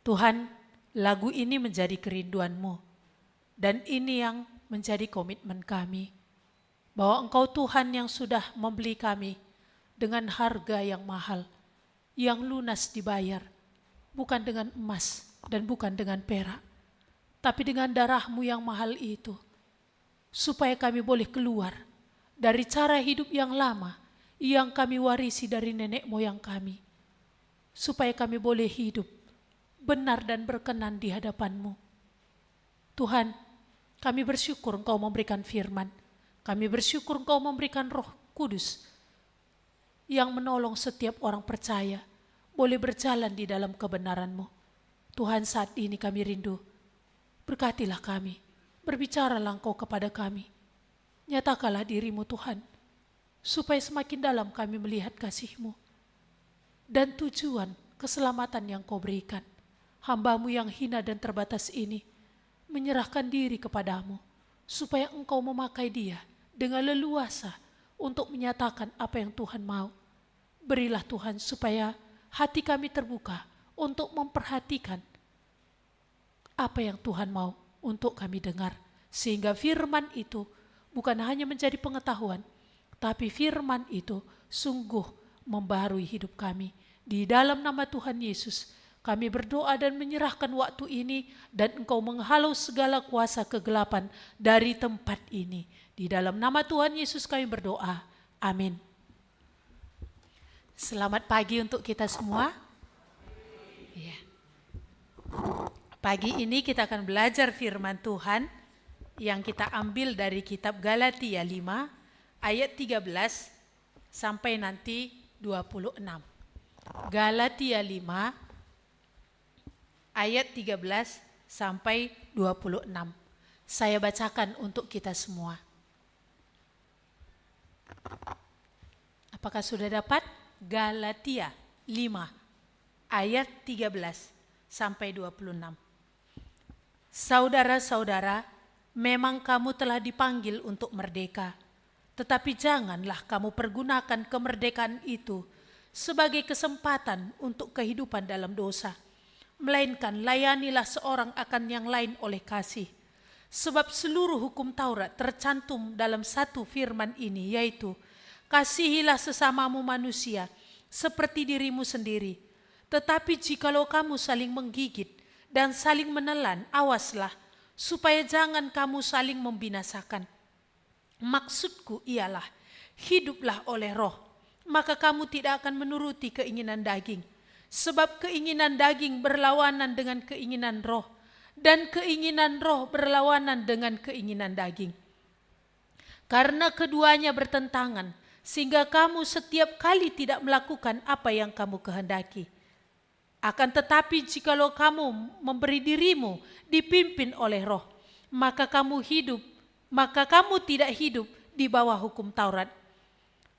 Tuhan, lagu ini menjadi kerinduan-Mu. Dan ini yang menjadi komitmen kami. Bahwa Engkau Tuhan yang sudah membeli kami dengan harga yang mahal, yang lunas dibayar. Bukan dengan emas dan bukan dengan perak. Tapi dengan darah-Mu yang mahal itu. Supaya kami boleh keluar dari cara hidup yang lama yang kami warisi dari nenek moyang kami. Supaya kami boleh hidup benar dan berkenan di hadapan-Mu. Tuhan, kami bersyukur Engkau memberikan firman. Kami bersyukur Engkau memberikan Roh Kudus yang menolong setiap orang percaya boleh berjalan di dalam kebenaran-Mu. Tuhan, saat ini kami rindu. Berkatilah kami. Berbicaralah Engkau kepada kami. Nyatakanlah diri-Mu Tuhan. Supaya semakin dalam kami melihat kasih-Mu. Dan tujuan keselamatan yang Kau berikan. Hamba-Mu yang hina dan terbatas ini menyerahkan diri kepadamu supaya Engkau memakai dia dengan leluasa untuk menyatakan apa yang Tuhan mau. Berilah Tuhan supaya hati kami terbuka untuk memperhatikan apa yang Tuhan mau untuk kami dengar. Sehingga firman itu bukan hanya menjadi pengetahuan, tapi firman itu sungguh membaharui hidup kami. Di dalam nama Tuhan Yesus, kami berdoa dan menyerahkan waktu ini dan Engkau menghalau segala kuasa kegelapan dari tempat ini. Di dalam nama Tuhan Yesus kami berdoa. Amin. Selamat pagi untuk kita semua. Ya. Pagi ini kita akan belajar firman Tuhan yang kita ambil dari kitab Galatia 5 ayat 13 sampai nanti 26. Galatia 5 ayat 13 sampai 26. Saya bacakan untuk kita semua. Apakah sudah dapat? Galatia 5 ayat 13 sampai 26. Saudara-saudara, memang kamu telah dipanggil untuk merdeka. Tetapi janganlah kamu pergunakan kemerdekaan itu sebagai kesempatan untuk kehidupan dalam dosa. Melainkan layanilah seorang akan yang lain oleh kasih. Sebab seluruh hukum Taurat tercantum dalam satu firman ini, yaitu kasihilah sesamamu manusia seperti dirimu sendiri. Tetapi jikalau kamu saling menggigit dan saling menelan, awaslah supaya jangan kamu saling membinasakan. Maksudku ialah, hiduplah oleh Roh, maka kamu tidak akan menuruti keinginan daging. Sebab keinginan daging berlawanan dengan keinginan roh, dan keinginan roh berlawanan dengan keinginan daging. Karena keduanya bertentangan, sehingga kamu setiap kali tidak melakukan apa yang kamu kehendaki. Akan tetapi jikalau kamu memberi dirimu dipimpin oleh roh, maka kamu tidak hidup di bawah hukum Taurat.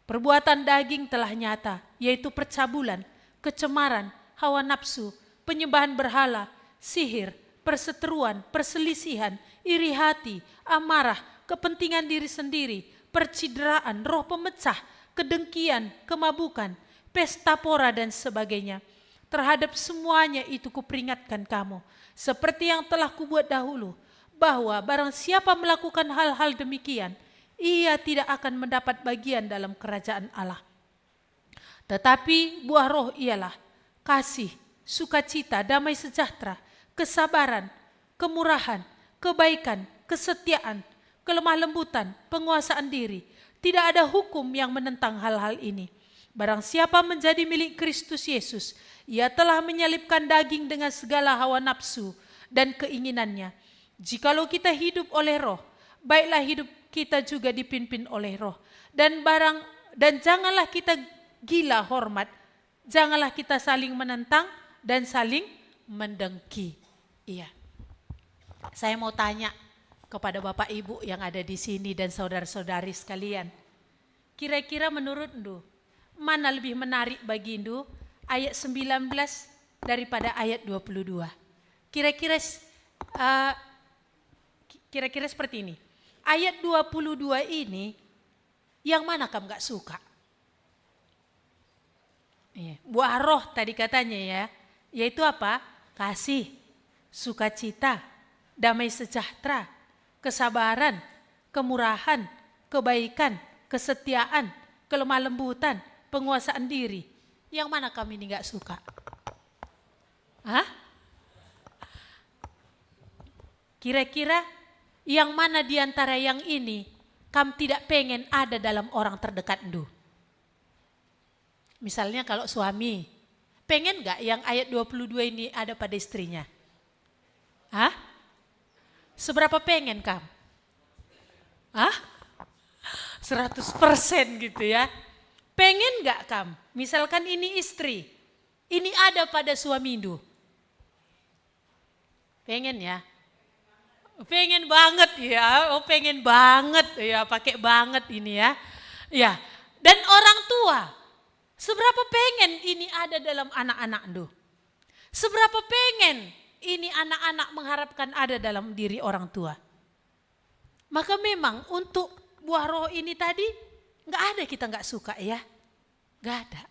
Perbuatan daging telah nyata, yaitu percabulan, kecemaran, hawa nafsu, penyembahan berhala, sihir, perseteruan, perselisihan, iri hati, amarah, kepentingan diri sendiri, percideraan, roh pemecah, kedengkian, kemabukan, pesta pora dan sebagainya. Terhadap semuanya itu kuperingatkan kamu, seperti yang telah kubuat dahulu, bahwa barang siapa melakukan hal-hal demikian, ia tidak akan mendapat bagian dalam kerajaan Allah. Tetapi buah roh ialah kasih, sukacita, damai sejahtera, kesabaran, kemurahan, kebaikan, kesetiaan, kelemah lembutan, penguasaan diri. Tidak ada hukum yang menentang hal-hal ini. Barang siapa menjadi milik Kristus Yesus, ia telah menyalibkan daging dengan segala hawa nafsu dan keinginannya. Jikalau kita hidup oleh roh, baiklah hidup kita juga dipimpin oleh roh. Dan janganlah kita gila hormat, janganlah kita saling menentang dan saling mendengki. Iya. Saya mau tanya kepada Bapak Ibu yang ada di sini dan saudara-saudari sekalian. Kira-kira menurut Ndu, mana lebih menarik bagi Ndu, ayat 19 daripada ayat 22? Kira-kira seperti ini. Ayat 22 ini, yang mana kamu gak suka? Buah roh tadi katanya ya, yaitu apa? kasih, sukacita, damai sejahtera, kesabaran, kemurahan, kebaikan, kesetiaan, kelemah lembutan, penguasaan diri. Yang mana kami ini gak suka? Hah? Kira-kira yang mana di antara yang ini kamu tidak pengen ada dalam orang terdekat Ndu? Misalnya kalau suami, pengen gak yang ayat 22 ini ada pada istrinya? Hah? Seberapa pengen kamu? Hah? 100% gitu ya. Pengen gak kamu? Misalkan ini istri, ini ada pada suami Ndu. Pengen ya? Pengen banget ya, pengen banget ya, pakai banget ini ya. Ya, dan orang tua, seberapa pengen ini ada dalam anak-anak Ndu? Seberapa pengen ini anak-anak mengharapkan ada dalam diri orang tua? Maka memang untuk buah roh ini tadi gak ada kita gak suka ya. Gak ada.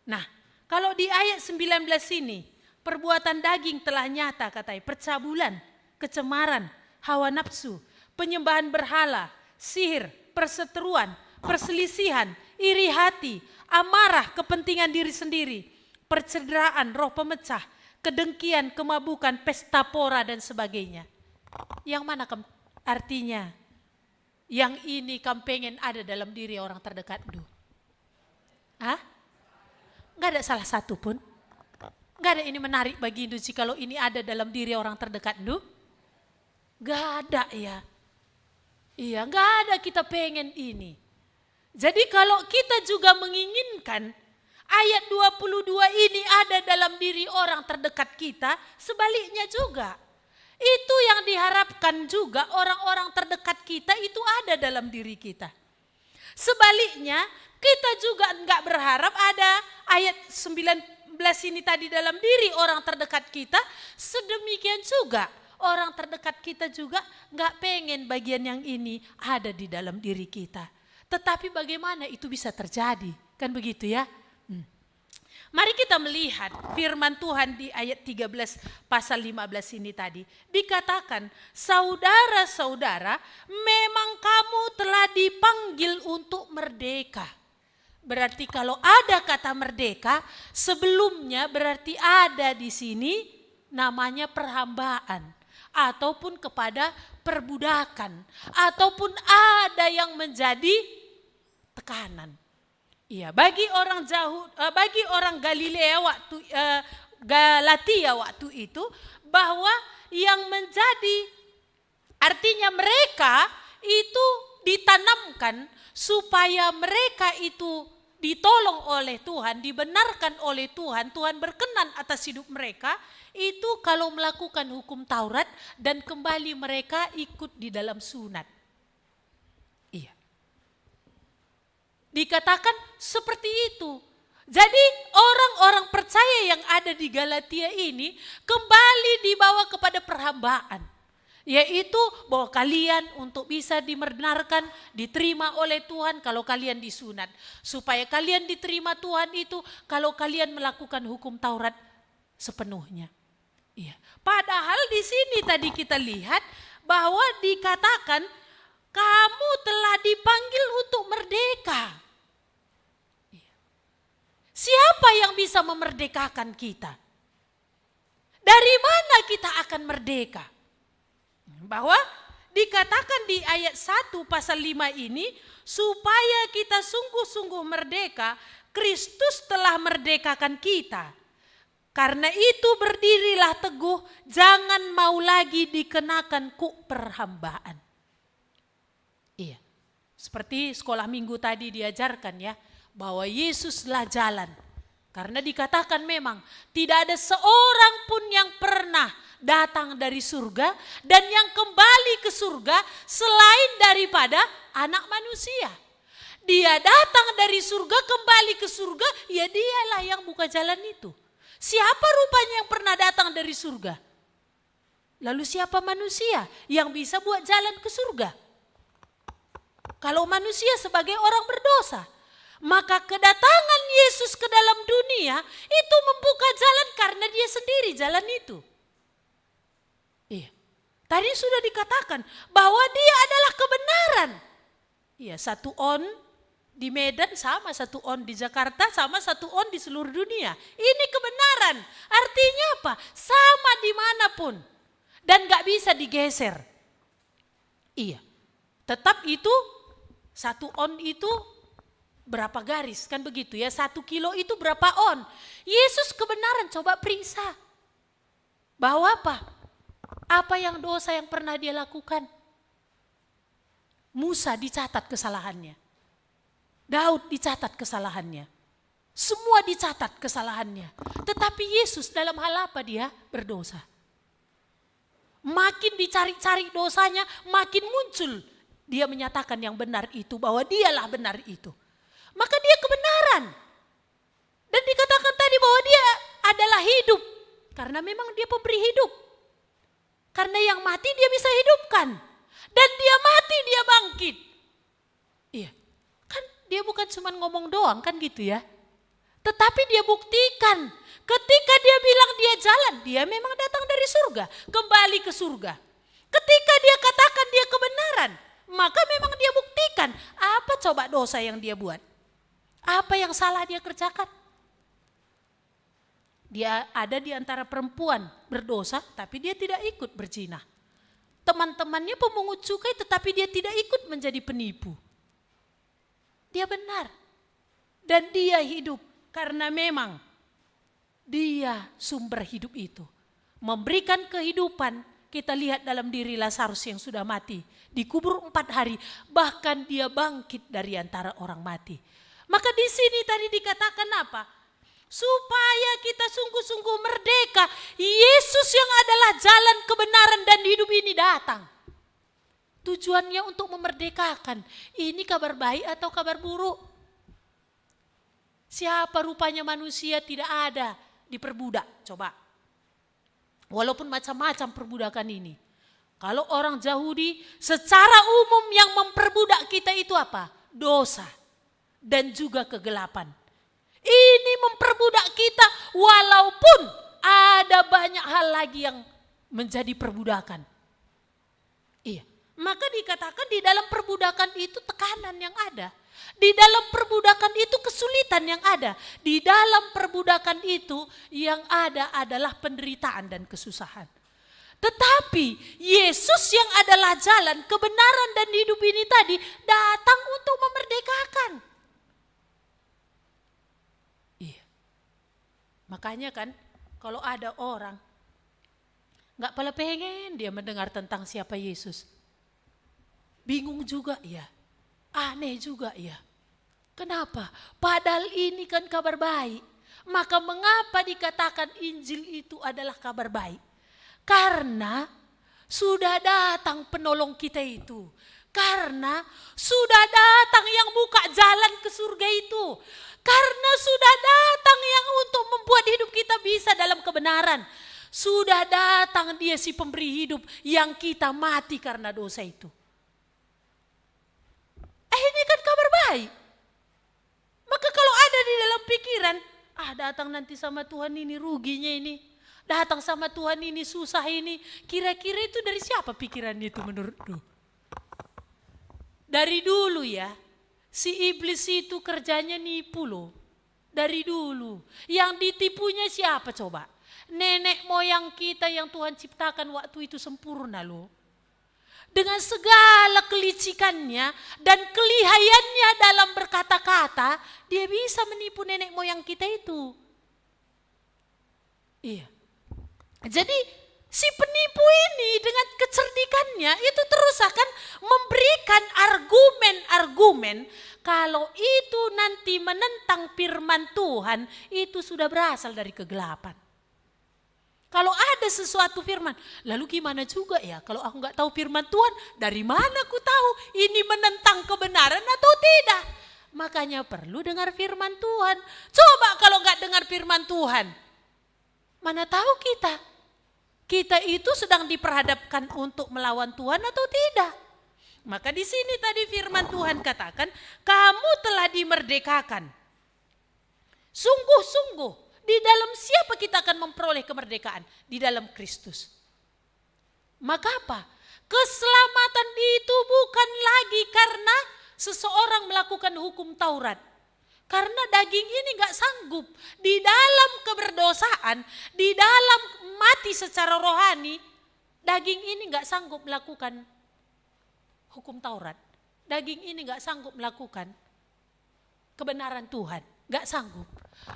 Nah, kalau di ayat 19 ini, perbuatan daging telah nyata katanya, percabulan, kecemaran, hawa nafsu, penyembahan berhala, sihir, perseteruan, perselisihan, iri hati, amarah, kepentingan diri sendiri, percederaan, roh pemecah, kedengkian, kemabukan, pesta pora dan sebagainya. Yang mana artinya? Yang ini kamu pengen ada dalam diri orang terdekat Ndu? Hah? Gak ada salah satu pun? Gak ada ini menarik bagi Ndu kalau ini ada dalam diri orang terdekat Ndu? Gak ada ya. Iya, gak ada kita pengen ini. Jadi kalau kita juga menginginkan ayat 22 ini ada dalam diri orang terdekat kita, sebaliknya juga. Itu yang diharapkan juga orang-orang terdekat kita itu ada dalam diri kita. Sebaliknya kita juga enggak berharap ada ayat 19 ini tadi dalam diri orang terdekat kita, sedemikian juga orang terdekat kita juga enggak pengen bagian yang ini ada di dalam diri kita. Tetapi bagaimana itu bisa terjadi? Kan begitu ya? Mari kita melihat firman Tuhan di ayat 13 pasal 15 ini tadi. Dikatakan, saudara-saudara memang kamu telah dipanggil untuk merdeka. Berarti kalau ada kata merdeka, sebelumnya berarti ada di sini namanya perhambaan. Ataupun kepada perbudakan. Ataupun ada yang menjadi tekanan. Iya, bagi orang Galilea waktu Galatia waktu itu, bahwa yang menjadi artinya mereka itu ditanamkan supaya mereka itu ditolong oleh Tuhan, dibenarkan oleh Tuhan, Tuhan berkenan atas hidup mereka, itu kalau melakukan hukum Taurat dan kembali mereka ikut di dalam sunat. Iya. Dikatakan seperti itu. Jadi orang-orang percaya yang ada di Galatia ini kembali dibawa kepada perhambaan. Yaitu bahwa kalian untuk bisa dibenarkan, diterima oleh Tuhan kalau kalian disunat. Supaya kalian diterima Tuhan itu kalau kalian melakukan hukum Taurat sepenuhnya. Iya. Padahal di sini tadi kita lihat bahwa dikatakan kamu telah dipanggil untuk merdeka. Siapa yang bisa memerdekakan kita? Dari mana kita akan merdeka? Bahwa dikatakan di ayat 1 pasal 5 ini, supaya kita sungguh-sungguh merdeka, Kristus telah merdekakan kita. Karena itu berdirilah teguh, jangan mau lagi dikenakan kuk perhambaan. Iya, seperti sekolah minggu tadi diajarkan ya, bahwa Yesuslah jalan. Karena dikatakan memang tidak ada seorang pun yang pernah datang dari surga dan yang kembali ke surga selain daripada anak manusia. Dia datang dari surga kembali ke surga, ya dialah yang buka jalan itu. Siapa rupanya yang pernah datang dari surga? Lalu siapa manusia yang bisa buat jalan ke surga? Kalau manusia sebagai orang berdosa, maka kedatangan Yesus ke dalam dunia itu membuka jalan karena dia sendiri jalan itu. Iya. Tadi sudah dikatakan bahwa dia adalah kebenaran. Iya, 1 on di Medan sama 1 on di Jakarta sama 1 on di seluruh dunia. Ini kebenaran. Artinya apa? Sama dimanapun. Dan gak bisa digeser. Iya. Tetap itu 1 on itu berapa garis, kan begitu ya. 1 kilo itu berapa on. Yesus kebenaran, coba periksa. Bahwa apa? Apa yang dosa yang pernah dia lakukan? Musa dicatat kesalahannya. Daud dicatat kesalahannya. Semua dicatat kesalahannya. Tetapi Yesus dalam hal apa dia berdosa? Makin dicari-cari dosanya, makin muncul dia menyatakan yang benar itu, bahwa dialah benar itu. Maka dia kebenaran. Dan dikatakan tadi bahwa dia adalah hidup. Karena memang dia pemberi hidup. Karena yang mati dia bisa hidupkan. Dan dia mati dia bangkit. Iya. Kan dia bukan cuma ngomong doang kan gitu ya. Tetapi dia buktikan. Ketika dia bilang dia jalan, dia memang datang dari surga. Kembali ke surga. Ketika dia katakan dia kebenaran, maka memang dia buktikan. Apa coba dosa yang dia buat? Apa yang salah dia kerjakan? Dia ada di antara perempuan berdosa, tapi dia tidak ikut berzina. Teman-temannya pemungut cukai, tetapi dia tidak ikut menjadi penipu. Dia benar. Dan dia hidup karena memang dia sumber hidup itu. Memberikan kehidupan, kita lihat dalam diri Lazarus yang sudah mati. Dikubur 4 hari, bahkan dia bangkit dari antara orang mati. Maka di sini tadi dikatakan apa? Supaya kita sungguh-sungguh merdeka. Yesus yang adalah jalan kebenaran dan hidup ini datang. Tujuannya untuk memerdekakan. Ini kabar baik atau kabar buruk? Siapa rupanya manusia tidak ada diperbudak? Coba. Walaupun macam-macam perbudakan ini. Kalau orang Yahudi secara umum yang memperbudak kita itu apa? Dosa dan juga kegelapan. Ini memperbudak kita walaupun ada banyak hal lagi yang menjadi perbudakan. Iya, maka dikatakan di dalam perbudakan itu tekanan yang ada. Di dalam perbudakan itu kesulitan yang ada. Di dalam perbudakan itu yang ada adalah penderitaan dan kesusahan. Tetapi Yesus yang adalah jalan, kebenaran dan hidup ini tadi datang untuk memerdekakan. Iya. Makanya kan kalau ada orang gak pala pengen dia mendengar tentang siapa Yesus. Bingung juga ya. Aneh juga ya. Kenapa? Padahal ini kan kabar baik. Maka mengapa dikatakan Injil itu adalah kabar baik? Karena sudah datang penolong kita itu. Karena sudah datang yang buka jalan ke surga itu. Karena sudah datang yang untuk membuat hidup kita bisa dalam kebenaran. Sudah datang dia si pemberi hidup yang kita mati karena dosa itu. Ini kan kabar baik. Maka kalau ada di dalam pikiran, datang nanti sama Tuhan ini ruginya ini. Datang sama Tuhan ini susah ini. Kira-kira itu dari siapa pikiran itu menurutmu? Dari dulu ya, si iblis itu kerjanya nipu loh. Dari dulu. Yang ditipunya siapa coba? Nenek moyang kita yang Tuhan ciptakan waktu itu sempurna loh. Dengan segala kelicikannya dan kelihayannya dalam berkata-kata, dia bisa menipu nenek moyang kita itu. Iya. Jadi si penipu ini dengan kecerdikannya itu terus akan memberikan argumen-argumen kalau itu nanti menentang firman Tuhan itu sudah berasal dari kegelapan. Kalau ada sesuatu firman, lalu gimana juga ya kalau aku gak tahu firman Tuhan, dari mana aku tahu ini menentang kebenaran atau tidak? Makanya perlu dengar firman Tuhan. Coba kalau gak dengar firman Tuhan, mana tahu kita itu sedang diperhadapkan untuk melawan Tuhan atau tidak. Maka di sini tadi firman Tuhan katakan, kamu telah dimerdekakan. Sungguh-sungguh Di dalam siapa kita akan memperoleh kemerdekaan? Di dalam Kristus. Maka apa? Keselamatan itu bukan lagi karena seseorang melakukan hukum Taurat. Karena daging ini gak sanggup. Di dalam keberdosaan, di dalam mati secara rohani, daging ini gak sanggup melakukan hukum Taurat. Daging ini gak sanggup melakukan kebenaran Tuhan. Gak sanggup.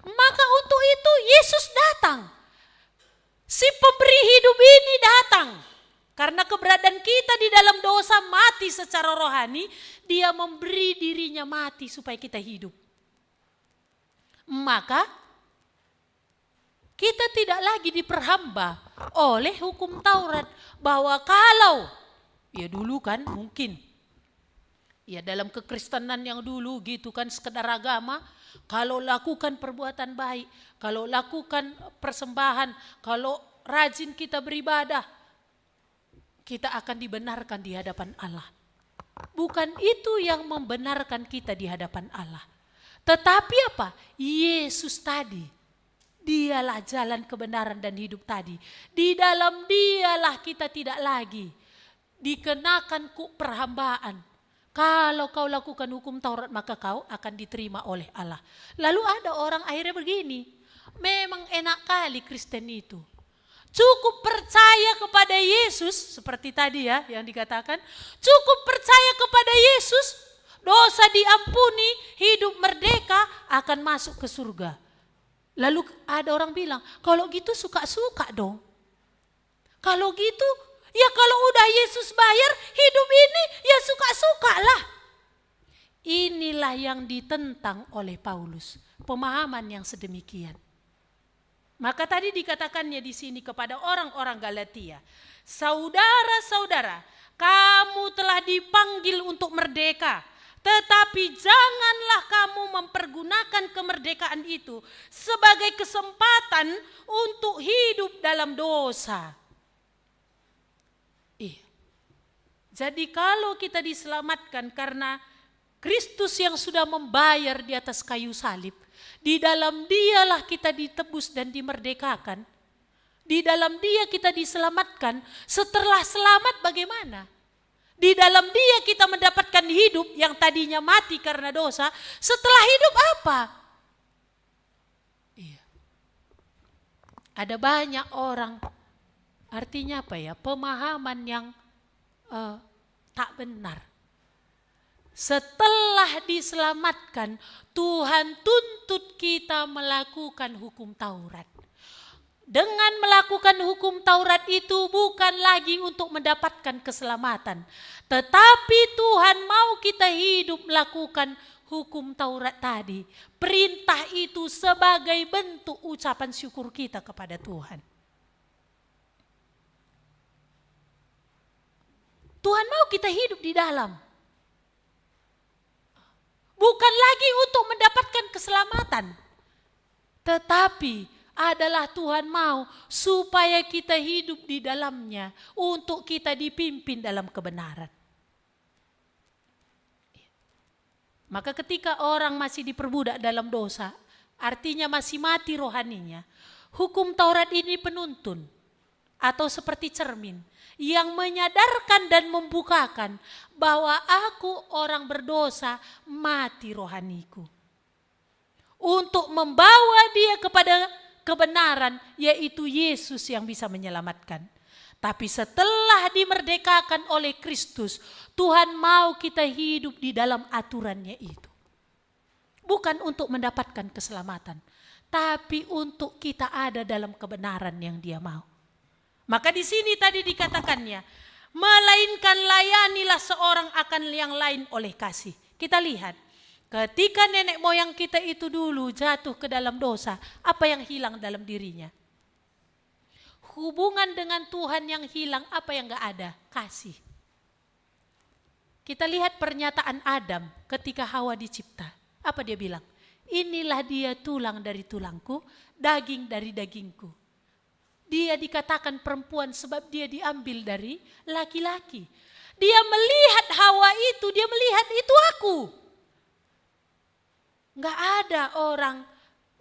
Maka untuk itu Yesus datang. Si pemberi hidup ini datang. Karena keberadaan kita di dalam dosa mati secara rohani, dia memberi dirinya mati supaya kita hidup. Maka kita tidak lagi diperhamba oleh hukum Taurat. Bahwa kalau, ya dulu kan mungkin, ya dalam kekristenan yang dulu gitu kan sekedar agama, kalau lakukan perbuatan baik, kalau lakukan persembahan, kalau rajin kita beribadah, kita akan dibenarkan di hadapan Allah. Bukan itu yang membenarkan kita di hadapan Allah. Tetapi apa? Yesus tadi. Dialah jalan kebenaran dan hidup tadi. Di dalam dialah kita tidak lagi dikenakan perhambaan. Kalau kau lakukan hukum Taurat maka kau akan diterima oleh Allah. Lalu ada orang akhirnya begini. Memang enak kali Kristen itu. Cukup percaya kepada Yesus, seperti tadi ya yang dikatakan, cukup percaya kepada Yesus, dosa diampuni, hidup merdeka, akan masuk ke surga. Lalu ada orang bilang, kalau gitu suka-suka dong. Kalau gitu, ya kalau udah Yesus bayar, hidup ini ya suka-suka lah. Inilah yang ditentang oleh Paulus, pemahaman yang sedemikian. Maka tadi dikatakannya di sini kepada orang-orang Galatia, saudara-saudara, kamu telah dipanggil untuk merdeka, tetapi janganlah kamu mempergunakan kemerdekaan itu sebagai kesempatan untuk hidup dalam dosa. Jadi kalau kita diselamatkan karena Kristus yang sudah membayar di atas kayu salib, di dalam dialah kita ditebus dan dimerdekakan. Di dalam dia kita diselamatkan. Setelah selamat bagaimana? Di dalam dia kita mendapatkan hidup yang tadinya mati karena dosa. Setelah hidup apa? Iya. Ada banyak orang, artinya apa ya? Pemahaman yang tak benar. Setelah diselamatkan, Tuhan tuntut kita melakukan hukum Taurat. Dengan melakukan hukum Taurat itu bukan lagi untuk mendapatkan keselamatan. Tetapi Tuhan mau kita hidup melakukan hukum Taurat tadi. Perintah itu sebagai bentuk ucapan syukur kita kepada Tuhan. Tuhan mau kita hidup di dalam. Bukan lagi untuk mendapatkan keselamatan. Tetapi adalah Tuhan mau supaya kita hidup di dalamnya. Untuk kita dipimpin dalam kebenaran. Maka ketika orang masih diperbudak dalam dosa. Artinya masih mati rohaninya. Hukum Taurat ini penuntun. Atau seperti cermin. Yang menyadarkan dan membukakan bahwa aku orang berdosa, mati rohaniku. Untuk membawa dia kepada kebenaran, yaitu Yesus yang bisa menyelamatkan. Tapi setelah dimerdekakan oleh Kristus, Tuhan mau kita hidup di dalam aturannya itu. Bukan untuk mendapatkan keselamatan, tapi untuk kita ada dalam kebenaran yang Dia mau. Maka di sini tadi dikatakannya, melainkan layanilah seorang akan yang lain oleh kasih. Kita lihat, ketika nenek moyang kita itu dulu jatuh ke dalam dosa, apa yang hilang dalam dirinya? Hubungan dengan Tuhan yang hilang, apa yang gak ada? Kasih. Kita lihat pernyataan Adam ketika Hawa dicipta. Apa dia bilang? Inilah dia tulang dari tulangku, daging dari dagingku. Dia dikatakan perempuan sebab dia diambil dari laki-laki. Dia melihat Hawa itu, dia melihat itu aku. Gak ada orang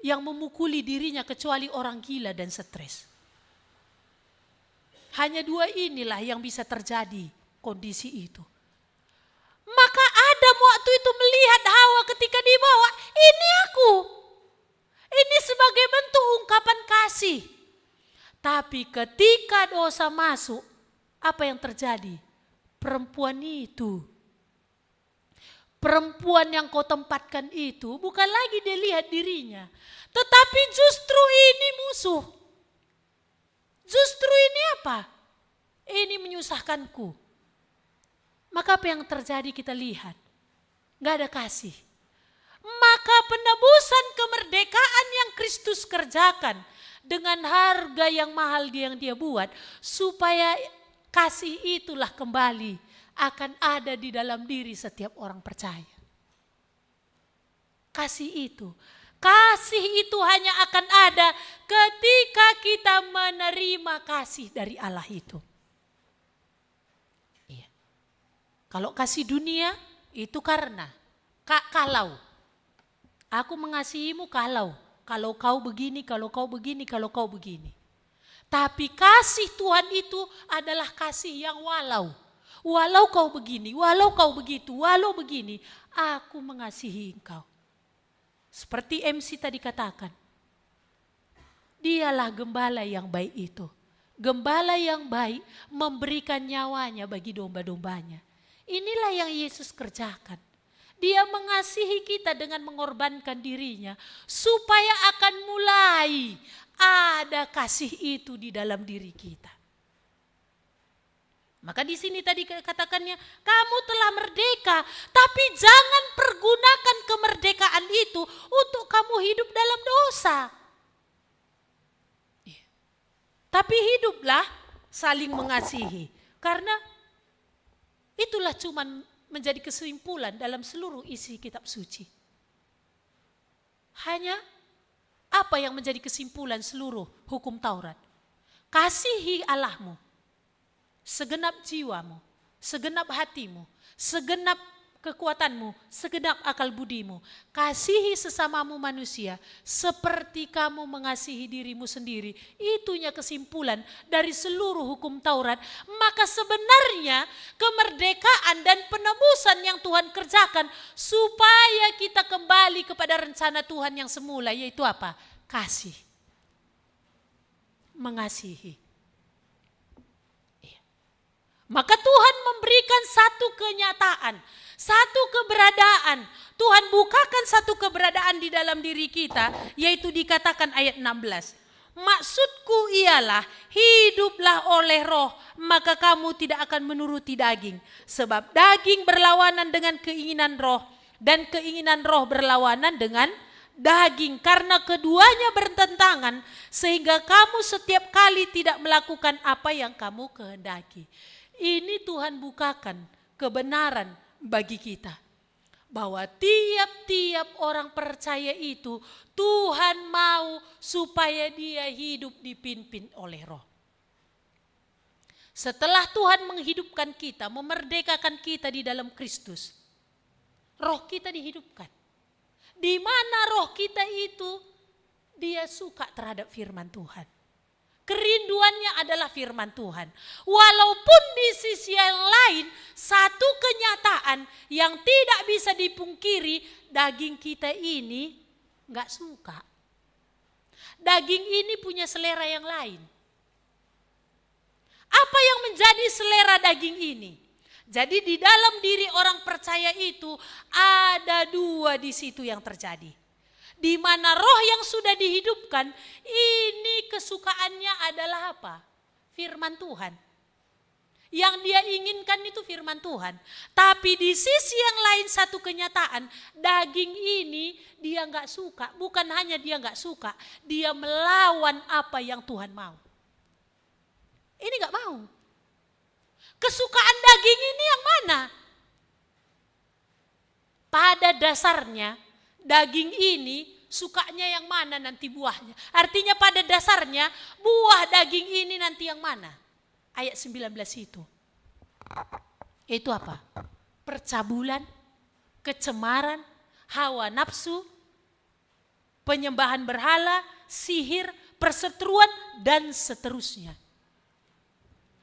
yang memukuli dirinya kecuali orang gila dan stres. Hanya dua inilah yang bisa terjadi kondisi itu. Maka Adam waktu itu melihat Hawa ketika dibawa, ini aku. Ini sebagai bentuk ungkapan kasih. Tapi ketika dosa masuk, apa yang terjadi? Perempuan yang kau tempatkan itu bukan lagi dia lihat dirinya. Tetapi justru ini musuh. Justru ini apa? Ini menyusahkanku. Maka apa yang terjadi kita lihat? Gak ada kasih. Maka penebusan kemerdekaan yang Kristus kerjakan dengan harga yang mahal yang dia buat, supaya kasih itulah kembali akan ada di dalam diri setiap orang percaya. Kasih itu hanya akan ada ketika kita menerima kasih dari Allah itu. Iya. Kalau kasih dunia itu karena kalau aku mengasihimu kalau kau begini, kalau kau begini, kalau kau begini. Tapi kasih Tuhan itu adalah kasih yang walau kau begini, walau kau begitu, walau begini, aku mengasihi engkau. Seperti MC tadi katakan, dialah gembala yang baik itu. Gembala yang baik memberikan nyawanya bagi domba-dombanya. Inilah yang Yesus kerjakan. Dia mengasihi kita dengan mengorbankan dirinya supaya akan mulai ada kasih itu di dalam diri kita. Maka di sini tadi katakannya, kamu telah merdeka, tapi jangan pergunakan kemerdekaan itu untuk kamu hidup dalam dosa. Tapi hiduplah saling mengasihi, karena itulah cuman menjadi kesimpulan dalam seluruh isi kitab suci. Hanya apa yang menjadi kesimpulan seluruh hukum Taurat? Kasihi Allahmu segenap jiwamu, segenap hatimu, segenap kekuatanmu, segenap akal budimu. Kasihi sesamamu manusia seperti kamu mengasihi dirimu sendiri. Itunya kesimpulan dari seluruh hukum Taurat. Maka sebenarnya kemerdekaan dan penebusan yang Tuhan kerjakan supaya kita kembali kepada rencana Tuhan yang semula, yaitu apa? Kasih. Mengasihi. Maka Tuhan memberikan satu kenyataan, satu keberadaan. Tuhan bukakan satu keberadaan di dalam diri kita, yaitu dikatakan ayat 16. Maksudku ialah hiduplah oleh roh, maka kamu tidak akan menuruti daging. Sebab daging berlawanan dengan keinginan roh, dan keinginan roh berlawanan dengan daging. Karena keduanya bertentangan, sehingga kamu setiap kali tidak melakukan apa yang kamu kehendaki. Ini Tuhan bukakan kebenaran bagi kita. Bahwa tiap-tiap orang percaya itu Tuhan mau supaya dia hidup dipimpin oleh roh. Setelah Tuhan menghidupkan kita, memerdekakan kita di dalam Kristus, roh kita dihidupkan. Di mana roh kita itu, dia suka terhadap firman Tuhan. Kerinduannya adalah firman Tuhan. Walaupun di sisi yang lain, satu kenyataan yang tidak bisa dipungkiri, daging kita ini gak suka. Daging ini punya selera yang lain. Apa yang menjadi selera daging ini? Jadi di dalam diri orang percaya itu ada dua di situ yang terjadi. Di mana roh yang sudah dihidupkan, ini kesukaannya adalah apa? Firman Tuhan. Yang dia inginkan itu firman Tuhan. Tapi di sisi yang lain satu kenyataan, daging ini dia gak suka. Bukan hanya dia gak suka, dia melawan apa yang Tuhan mau. Ini gak mau. Kesukaan daging ini yang mana? Pada dasarnya, daging ini sukanya yang mana nanti buahnya. Artinya pada dasarnya buah daging ini nanti yang mana? Ayat 19 itu. Itu apa? Percabulan, kecemaran, hawa nafsu, penyembahan berhala, sihir, perseteruan, dan seterusnya.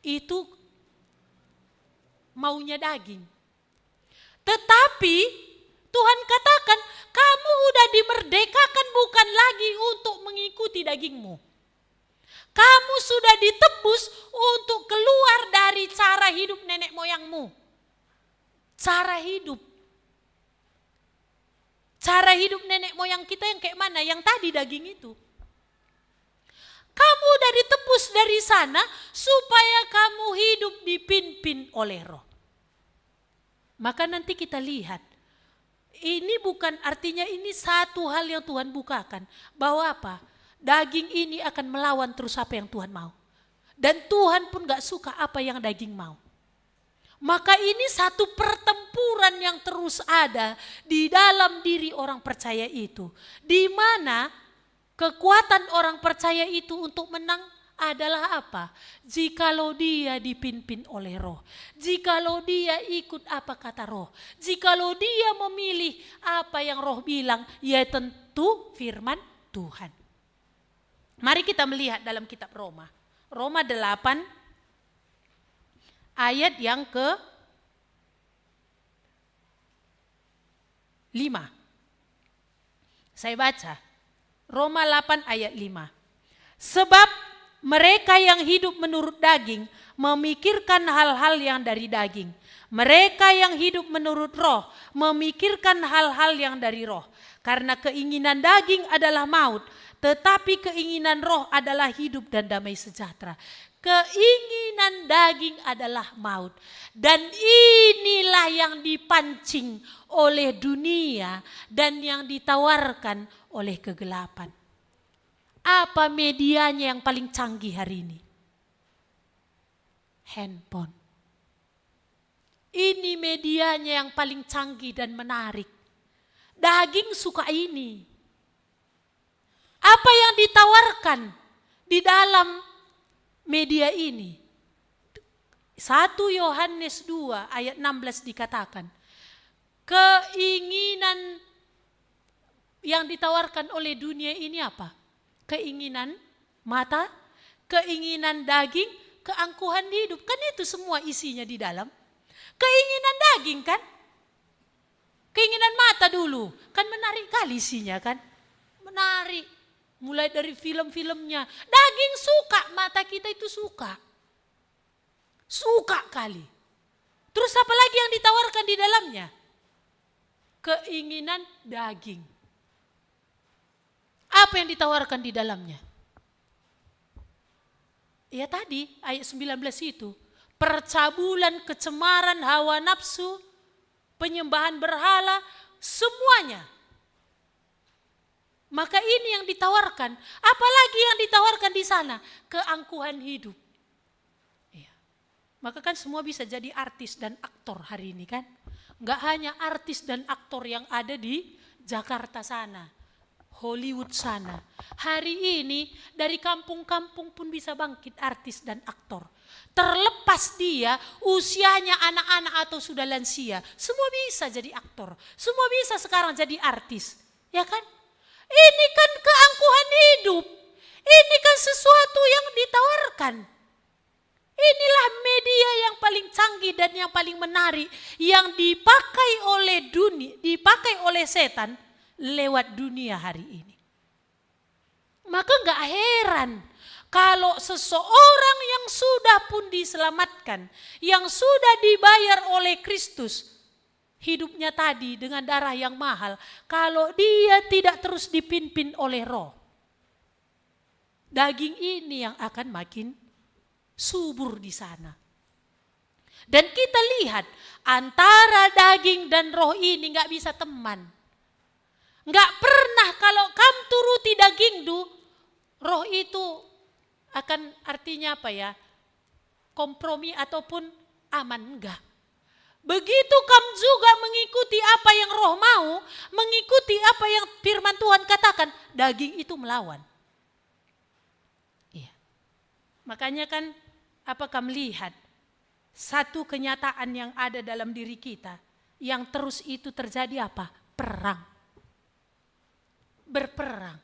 Itu maunya daging. Tetapi Tuhan katakan, kamu udah dimerdekakan bukan lagi untuk mengikuti dagingmu. Kamu sudah ditebus untuk keluar dari cara hidup nenek moyangmu. Cara hidup nenek moyang kita yang kayak mana? Yang tadi daging itu. Kamu udah ditebus dari sana supaya kamu hidup dipimpin oleh Roh. Maka nanti kita lihat, ini bukan artinya ini satu hal yang Tuhan bukakan. Bahwa apa? Daging ini akan melawan terus apa yang Tuhan mau. Dan Tuhan pun gak suka apa yang daging mau. Maka ini satu pertempuran yang terus ada di dalam diri orang percaya itu. Di mana kekuatan orang percaya itu untuk menang adalah apa? Jikalau dia dipimpin oleh Roh. Jikalau dia ikut apa kata Roh. Jikalau dia memilih apa yang Roh bilang, ya tentu firman Tuhan. Mari kita melihat dalam kitab Roma. Roma 8 ayat yang ke-5. Saya baca. Roma 8 ayat 5. Sebab mereka yang hidup menurut daging memikirkan hal-hal yang dari daging. Mereka yang hidup menurut Roh memikirkan hal-hal yang dari Roh. Karena keinginan daging adalah maut, tetapi keinginan Roh adalah hidup dan damai sejahtera. Keinginan daging adalah maut. Dan inilah yang dipancing oleh dunia dan yang ditawarkan oleh kegelapan. Apa medianya yang paling canggih hari ini? Handphone. Ini medianya yang paling canggih dan menarik. Daging suka ini. Apa yang ditawarkan di dalam media ini? 1 Yohanes 2 ayat 16 dikatakan, keinginan yang ditawarkan oleh dunia ini apa? Keinginan mata, keinginan daging, keangkuhan hidup. Kan itu semua isinya di dalam. Keinginan daging kan? Keinginan mata dulu. Kan menarik kali isinya kan? Menarik. Mulai dari film-filmnya. Daging suka, mata kita itu suka. Suka kali. Terus apa lagi yang ditawarkan di dalamnya? Keinginan daging. Apa yang ditawarkan di dalamnya? Ya tadi ayat 19 itu. Percabulan, kecemaran, hawa nafsu, penyembahan berhala, semuanya. Maka ini yang ditawarkan. Apalagi yang ditawarkan di sana? Keangkuhan hidup. Ya. Maka kan semua bisa jadi artis dan aktor hari ini kan. Enggak hanya artis dan aktor yang ada di Jakarta sana. Hollywood sana. Hari ini dari kampung-kampung pun bisa bangkit artis dan aktor. Terlepas dia usianya anak-anak atau sudah lansia. Semua bisa jadi aktor. Semua bisa sekarang jadi artis. Ya kan? Ini kan keangkuhan hidup. Ini kan sesuatu yang ditawarkan. Inilah media yang paling canggih dan yang paling menarik. Yang dipakai oleh dunia, dipakai oleh setan lewat dunia hari ini. Maka gak heran kalau seseorang yang sudah pun diselamatkan, yang sudah dibayar oleh Kristus, hidupnya tadi dengan darah yang mahal, kalau dia tidak terus dipimpin oleh Roh, daging ini yang akan makin subur di sana. Dan kita lihat antara daging dan roh ini gak bisa teman. Gak pernah kalau kamu turuti daging roh itu akan artinya apa ya? Kompromi ataupun aman, enggak. Begitu kamu juga mengikuti apa yang roh mau, mengikuti apa yang firman Tuhan katakan, daging itu melawan. Iya. Makanya kan apakah melihat satu kenyataan yang ada dalam diri kita, yang terus itu terjadi apa? Perang. berperang,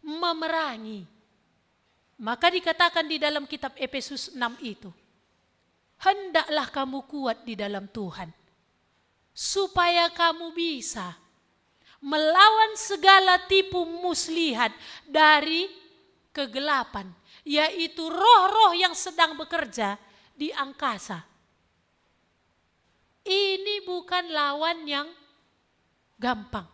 memerangi. Maka dikatakan di dalam kitab Efesus 6 itu, hendaklah kamu kuat di dalam Tuhan, supaya kamu bisa melawan segala tipu muslihat dari kegelapan, yaitu roh-roh yang sedang bekerja di angkasa. Ini bukan lawan yang gampang.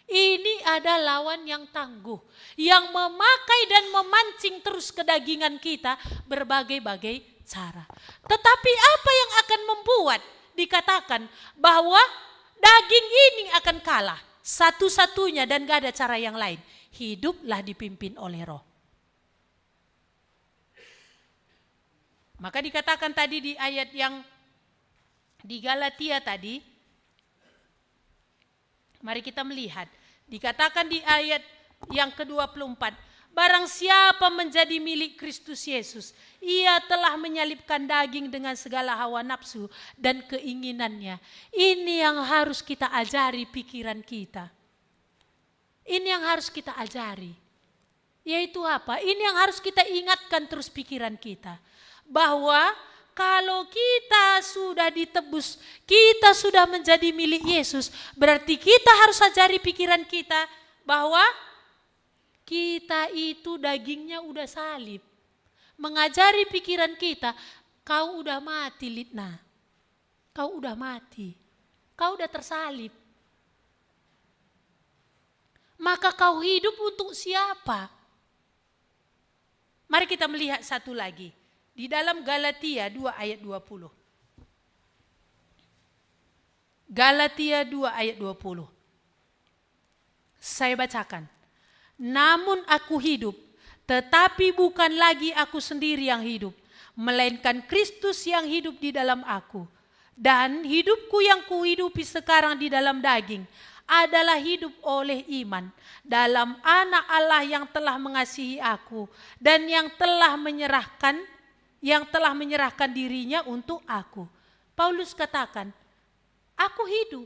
Ini ada lawan yang tangguh, yang memakai dan memancing terus kedagingan kita berbagai-bagai cara. Tetapi apa yang akan membuat dikatakan bahwa daging ini akan kalah? Satu-satunya dan gak ada cara yang lain. Hiduplah dipimpin oleh roh. Maka dikatakan tadi di ayat yang di Galatia tadi, mari kita melihat. Dikatakan di ayat yang ke-24, barang siapa menjadi milik Kristus Yesus, ia telah menyalibkan daging dengan segala hawa nafsu dan keinginannya. Ini yang harus kita ajari pikiran kita. Ini yang harus kita ajari. Yaitu apa? Ini yang harus kita ingatkan terus pikiran kita. Bahwa kalau kita sudah ditebus, kita sudah menjadi milik Yesus, berarti kita harus ajari pikiran kita bahwa kita itu dagingnya udah salib. Mengajari pikiran kita, kau udah mati Litna. Kau udah mati. Kau udah tersalib. Maka kau hidup untuk siapa? Mari kita melihat satu lagi. Di dalam Galatia 2 ayat 20. Galatia 2 ayat 20. Saya bacakan. Namun aku hidup, tetapi bukan lagi aku sendiri yang hidup, melainkan Kristus yang hidup di dalam aku. Dan hidupku yang kuhidupi sekarang di dalam daging adalah hidup oleh iman dalam Anak Allah yang telah mengasihi aku dan yang telah menyerahkan dirinya untuk aku. Paulus katakan, aku hidup.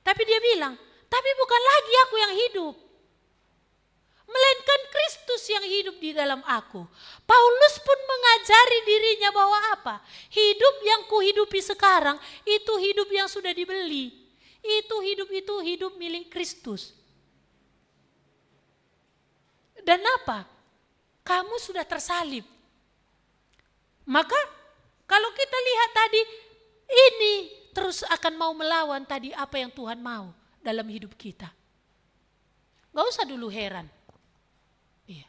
Tapi dia bilang, tapi bukan lagi aku yang hidup, melainkan Kristus yang hidup di dalam aku. Paulus pun mengajari dirinya bahwa apa? Hidup yang kuhidupi sekarang itu hidup yang sudah dibeli. Itu hidup milik Kristus. Dan apa? Kamu sudah tersalib. Maka kalau kita lihat tadi, ini terus akan mau melawan tadi apa yang Tuhan mau dalam hidup kita. Gak usah dulu heran. Iya.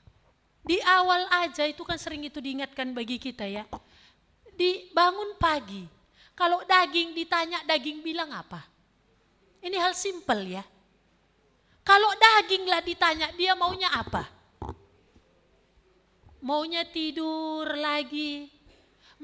Di awal aja itu kan sering itu diingatkan bagi kita ya. Dibangun pagi, kalau daging ditanya daging bilang apa? Ini hal simpel ya. Kalau daging lah ditanya dia maunya apa? Maunya tidur lagi.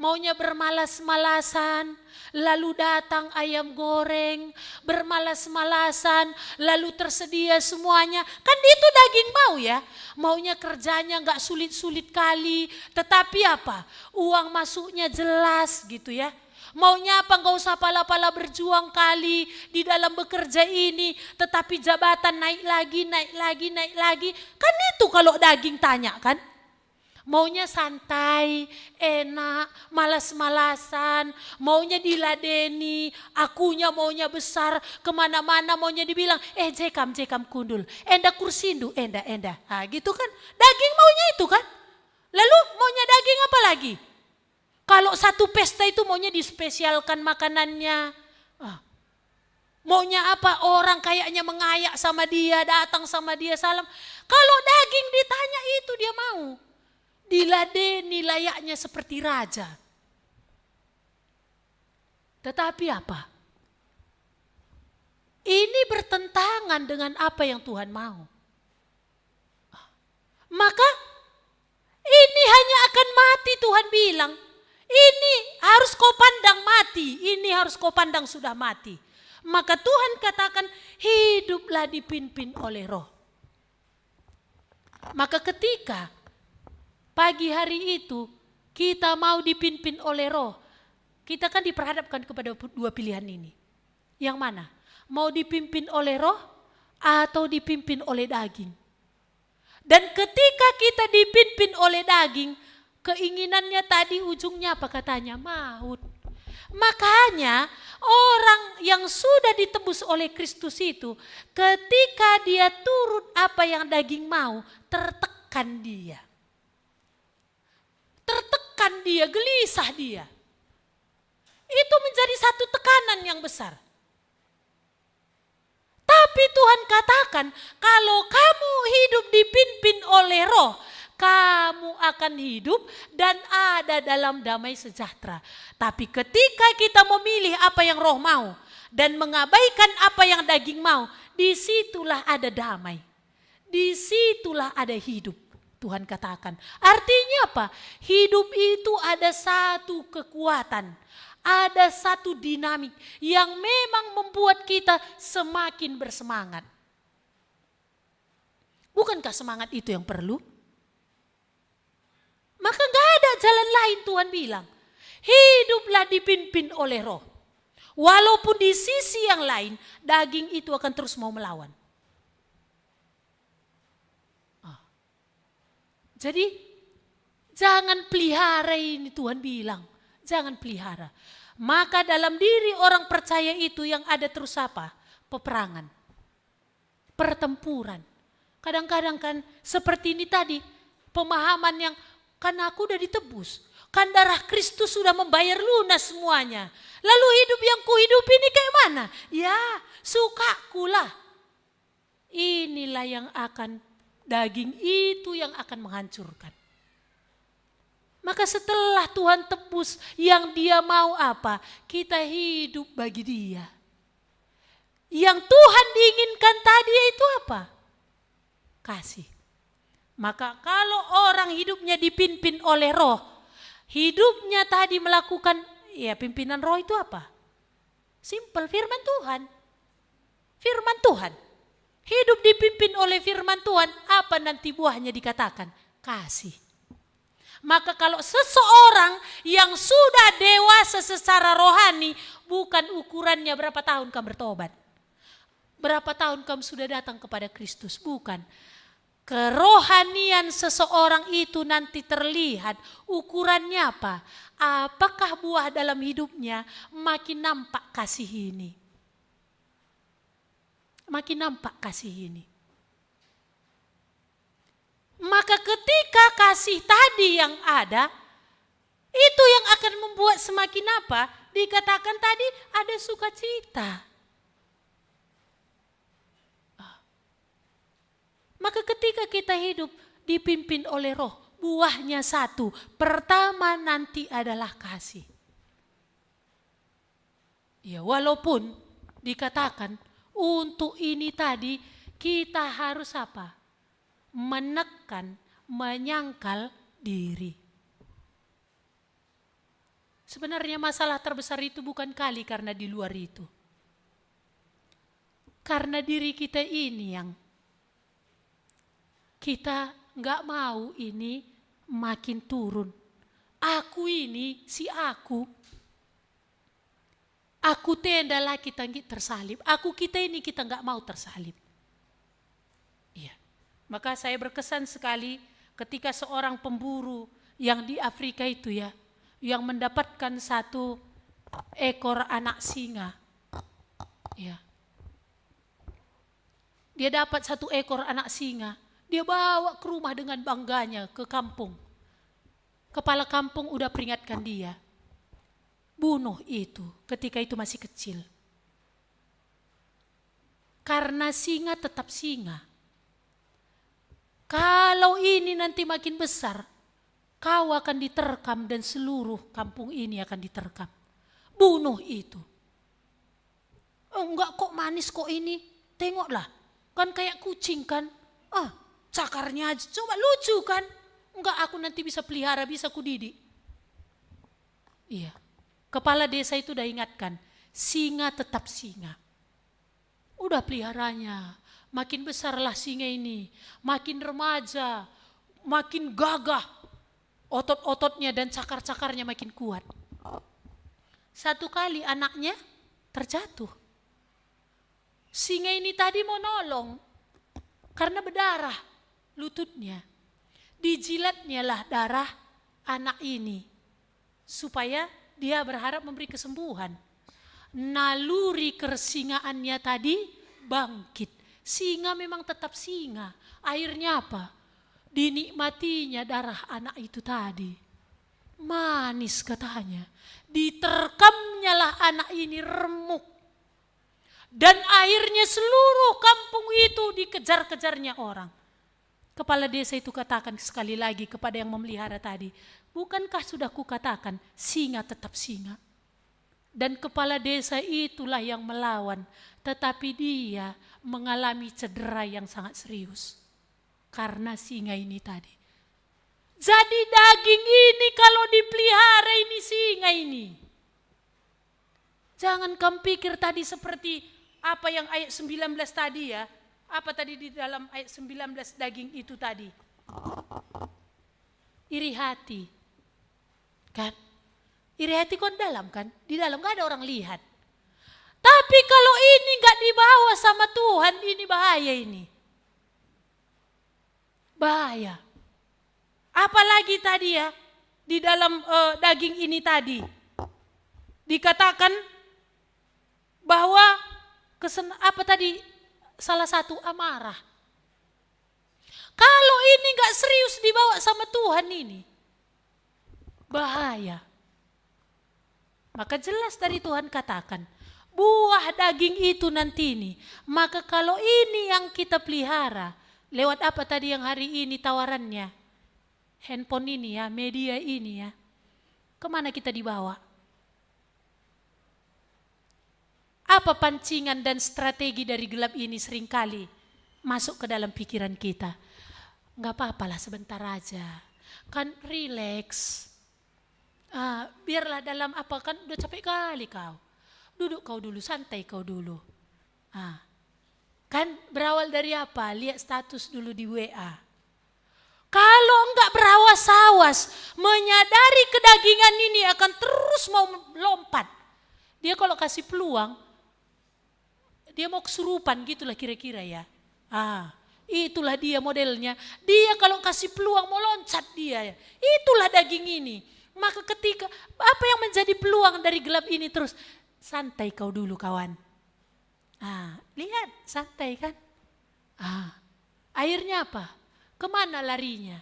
Maunya bermalas-malasan, lalu datang ayam goreng, bermalas-malasan, lalu tersedia semuanya. Kan itu daging mau ya, maunya kerjanya gak sulit-sulit kali, tetapi apa? Uang masuknya jelas gitu ya. Maunya apa? Gak usah pala-pala berjuang kali di dalam bekerja ini, tetapi jabatan naik lagi. Kan itu kalau daging tanya kan. Maunya santai, enak, malas-malasan, maunya diladeni, akunya maunya besar, kemana-mana maunya dibilang, jekam kundul, enda kursindu, enda. Nah, gitu kan, daging maunya itu kan. Lalu maunya daging apa lagi? Kalau satu pesta itu maunya dispesialkan makanannya. Maunya apa? Orang kayaknya mengayak sama dia, datang sama dia, salam. Kalau daging ditanya itu dia mau. Diladeni layaknya seperti raja. Tetapi apa? Ini bertentangan dengan apa yang Tuhan mau. Maka ini hanya akan mati Tuhan bilang. Ini harus kau pandang mati, ini harus kau pandang sudah mati. Maka Tuhan katakan hiduplah dipimpin oleh roh. Maka ketika pagi hari itu kita mau dipimpin oleh roh, kita kan diperhadapkan kepada dua pilihan ini. Yang mana? Mau dipimpin oleh roh atau dipimpin oleh daging. Dan ketika kita dipimpin oleh daging, keinginannya tadi ujungnya apa katanya? Maut. Makanya orang yang sudah ditebus oleh Kristus itu, ketika dia turut apa yang daging mau, tertekan dia. Tertekan dia, gelisah dia. Itu menjadi satu tekanan yang besar. Tapi Tuhan katakan, kalau kamu hidup dipimpin oleh Roh, kamu akan hidup dan ada dalam damai sejahtera. Tapi ketika kita memilih apa yang Roh mau dan mengabaikan apa yang daging mau, disitulah ada damai. Disitulah ada hidup. Tuhan katakan. Artinya apa? Hidup itu ada satu kekuatan. Ada satu dinamik yang memang membuat kita semakin bersemangat. Bukankah semangat itu yang perlu? Maka gak ada jalan lain Tuhan bilang. Hiduplah dipimpin oleh Roh. Walaupun di sisi yang lain daging itu akan terus mau melawan. Jadi jangan pelihara ini Tuhan bilang. Jangan pelihara. Maka dalam diri orang percaya itu yang ada terus apa? Peperangan. Pertempuran. Kadang-kadang kan seperti ini tadi. Pemahaman yang kan aku udah ditebus. Kan darah Kristus sudah membayar lunas semuanya. Lalu hidup yang kuhidup ini kayak mana? Ya sukakulah. Inilah yang akan daging itu yang akan menghancurkan. Maka setelah Tuhan tebus yang dia mau apa? Kita hidup bagi dia. Yang Tuhan diinginkan tadi itu apa? Kasih. Maka kalau orang hidupnya dipimpin oleh Roh, hidupnya tadi melakukan, ya pimpinan Roh itu apa? Simple, firman Tuhan. Firman Tuhan. Hidup dipimpin oleh firman Tuhan, apa nanti buahnya dikatakan? Kasih. Maka kalau seseorang yang sudah dewasa secara rohani, bukan ukurannya berapa tahun kamu bertobat. Berapa tahun kamu sudah datang kepada Kristus, bukan. Kerohanian seseorang itu nanti terlihat ukurannya apa? Apakah buah dalam hidupnya makin nampak kasih ini? Makin nampak kasih ini. Maka ketika kasih tadi yang ada, itu yang akan membuat semakin apa? Dikatakan tadi ada sukacita. Maka ketika kita hidup dipimpin oleh Roh, buahnya satu. Pertama nanti adalah kasih. Ya walaupun dikatakan untuk ini tadi kita harus apa? Menekan, menyangkal diri. Sebenarnya masalah terbesar itu bukan kali karena di luar itu. Karena diri kita ini yang kita gak mau ini makin turun. Aku ini, si aku. Aku tenda lah kita tersalib. Aku kita ini kita gak mau tersalib. Iya. Maka saya berkesan sekali ketika seorang pemburu yang di Afrika itu ya, yang mendapatkan satu ekor anak singa. Ya. Dia dapat satu ekor anak singa, dia bawa ke rumah dengan bangganya ke kampung. Kepala kampung udah peringatkan dia, bunuh itu ketika itu masih kecil. Karena singa tetap singa. Kalau ini nanti makin besar, kau akan diterkam dan seluruh kampung ini akan diterkam. Bunuh itu. Enggak kok manis kok ini, tengoklah. Kan kayak kucing kan. Cakarnya aja, coba lucu kan. Enggak aku nanti bisa pelihara, bisa kudidik. Iya. Kepala desa itu udah ingatkan, singa tetap singa. Udah peliharanya. Makin besarlah singa ini, makin remaja, makin gagah, otot-ototnya dan cakar-cakarnya makin kuat. Satu kali anaknya terjatuh. Singa ini tadi mau nolong karena berdarah lututnya. Dijilatnya lah darah anak ini supaya dia berharap memberi kesembuhan. Naluri kersingaannya tadi bangkit. Singa memang tetap singa. Akhirnya apa? Dinikmatinya darah anak itu tadi. Manis katanya. Diterkamnya lah anak ini remuk. Dan akhirnya seluruh kampung itu dikejar-kejarnya orang. Kepala desa itu katakan sekali lagi kepada yang memelihara tadi, bukankah sudah kukatakan singa tetap singa? Dan kepala desa itulah yang melawan, tetapi dia mengalami cedera yang sangat serius. Karena singa ini tadi. Jadi daging ini kalau dipelihara ini singa ini. Jangan kamu pikir tadi seperti apa yang ayat 19 tadi ya. Apa tadi di dalam ayat 19 daging itu tadi? Iri hati. Kan? Iri hati kok dalam kan? Di dalam gak ada orang lihat. Tapi kalau ini gak dibawa sama Tuhan, ini bahaya ini. Bahaya. Apalagi tadi ya, di dalam daging ini tadi. Dikatakan bahwa apa tadi? Salah satu amarah. Kalau ini gak serius dibawa sama Tuhan ini, bahaya. Maka jelas dari Tuhan katakan, buah daging itu nanti ini. Maka kalau ini yang kita pelihara, lewat apa tadi yang hari ini tawarannya? Handphone ini ya, media ini ya. Kemana kita dibawa? Apa pancingan dan strategi dari gelap ini seringkali masuk ke dalam pikiran kita? Gak apa-apalah sebentar aja. Kan relax. Biarlah dalam apa kan udah capek kali kau. Duduk kau dulu, santai kau dulu. Kan berawal dari apa? Lihat status dulu di WA. Kalau enggak berawas-awas, menyadari kedagingan ini akan terus mau lompat. Dia kalau kasih peluang, dia mau kesurupan gitulah kira-kira ya. Itulah dia modelnya. Dia kalau kasih peluang mau loncat dia. Itulah daging ini. Maka ketika apa yang menjadi peluang dari gelap ini terus. Santai kau dulu kawan. Lihat santai kan. Akhirnya apa? Kemana larinya?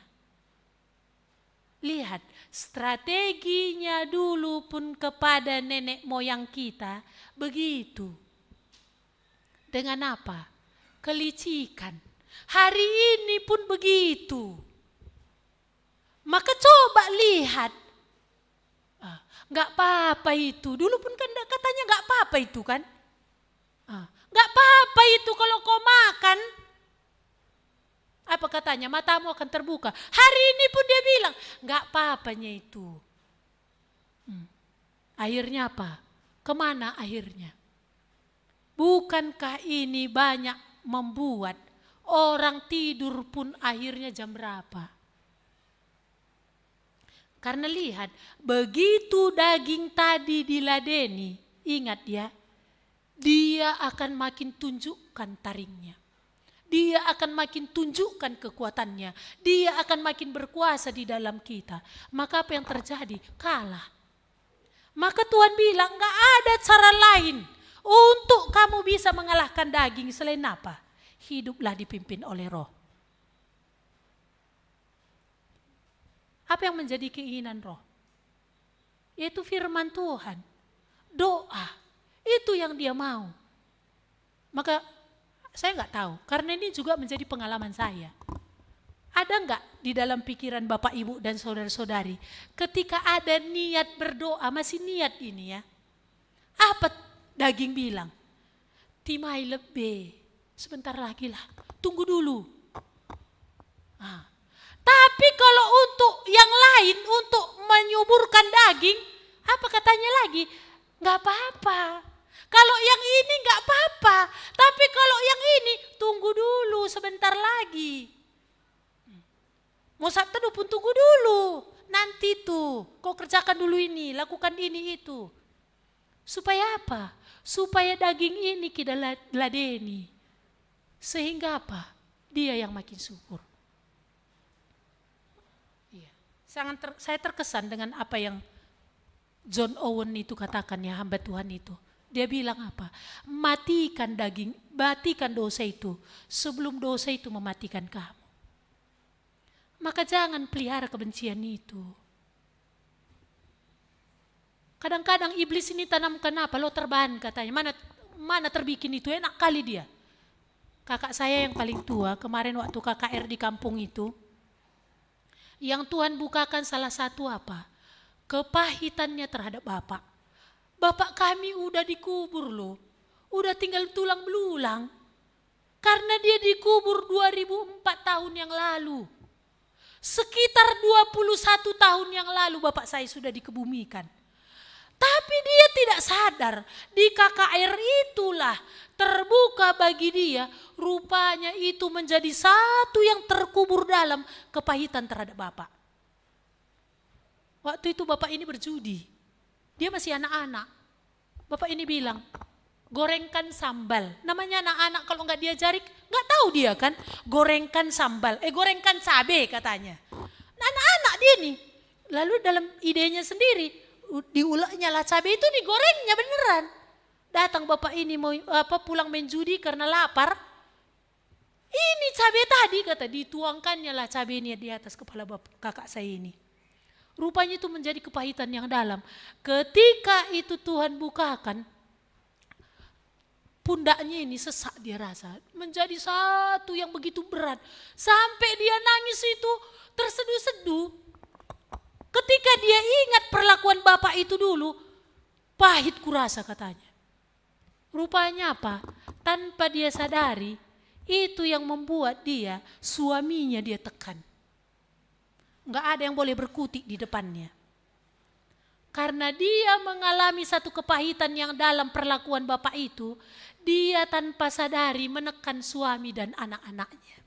Lihat strateginya dulu pun kepada nenek moyang kita begitu. Dengan apa? Kelicikan. Hari ini pun begitu. Maka coba lihat. Gak apa-apa itu. Dulu pun kan katanya gak apa-apa itu kan. Gak apa-apa itu kalau kau makan. Apa katanya? Matamu akan terbuka. Hari ini pun dia bilang gak apa-apanya itu. Akhirnya apa? Kemana akhirnya? Bukankah ini banyak membuat orang tidur pun akhirnya jam berapa? Karena lihat, begitu daging tadi diladeni, ingat ya, dia akan makin tunjukkan taringnya. Dia akan makin tunjukkan kekuatannya. Dia akan makin berkuasa di dalam kita. Maka apa yang terjadi? Kalah. Maka Tuhan bilang gak ada cara lain untuk kamu bisa mengalahkan daging selain apa? Hiduplah dipimpin oleh Roh. Apa yang menjadi keinginan Roh? Yaitu firman Tuhan. Doa. Itu yang dia mau. Maka saya gak tahu. Karena ini juga menjadi pengalaman saya. Ada enggak di dalam pikiran Bapak Ibu dan saudara-saudari. Ketika ada niat berdoa. Masih niat ini ya. Apa daging bilang, timai lebih, sebentar lagi lah, tunggu dulu. Tapi kalau untuk yang lain, untuk menyuburkan daging, apa katanya lagi? Gak apa-apa. Kalau yang ini gak apa-apa, tapi kalau yang ini, tunggu dulu sebentar lagi. Mau saat teduh pun tunggu dulu, nanti tuh, kau kerjakan dulu ini, lakukan ini itu. Supaya apa? Supaya daging ini kita ladeni. Sehingga apa? Dia yang makin subur. Iya. Saya terkesan dengan apa yang John Owen itu katakan ya, hamba Tuhan itu. Dia bilang apa? Matikan dosa itu sebelum dosa itu mematikan kamu. Maka jangan pelihara kebencian itu. Kadang-kadang iblis ini tanamkan apa? Lo terbahan katanya. Mana terbikin itu, enak kali dia. Kakak saya yang paling tua, kemarin waktu KKR di kampung itu, yang Tuhan bukakan salah satu apa? Kepahitannya terhadap bapak. Bapak kami udah dikubur loh. Udah tinggal tulang belulang. Karena dia dikubur 2004 tahun yang lalu. Sekitar 21 tahun yang lalu bapak saya sudah dikebumikan. Tapi dia tidak sadar, di KKR itulah terbuka bagi dia, rupanya itu menjadi satu yang terkubur dalam kepahitan terhadap bapak. Waktu itu bapak ini berjudi, dia masih anak-anak. Bapak ini bilang, gorengkan sambal. Namanya anak-anak kalau nggak diajari, nggak tahu dia kan, gorengkan sambal, gorengkan cabai katanya. Anak-anak dia nih, lalu dalam idenya sendiri, diuleknya lah cabai itu digorengnya beneran. Datang bapak ini mau pulang main judi karena lapar. Ini cabai tadi kata dituangkannya lah cabai ini di atas kepala kakak saya ini. Rupanya itu menjadi kepahitan yang dalam. Ketika itu Tuhan bukakan, pundaknya ini sesak dia rasa. Menjadi satu yang begitu berat. Sampai dia nangis itu terseduh-seduh. Ketika dia ingat perlakuan bapak itu dulu, pahit kurasa katanya. Rupanya apa? Tanpa dia sadari, itu yang membuat dia, suaminya dia tekan. Enggak ada yang boleh berkutik di depannya. Karena dia mengalami satu kepahitan yang dalam perlakuan bapak itu, dia tanpa sadari menekan suami dan anak-anaknya.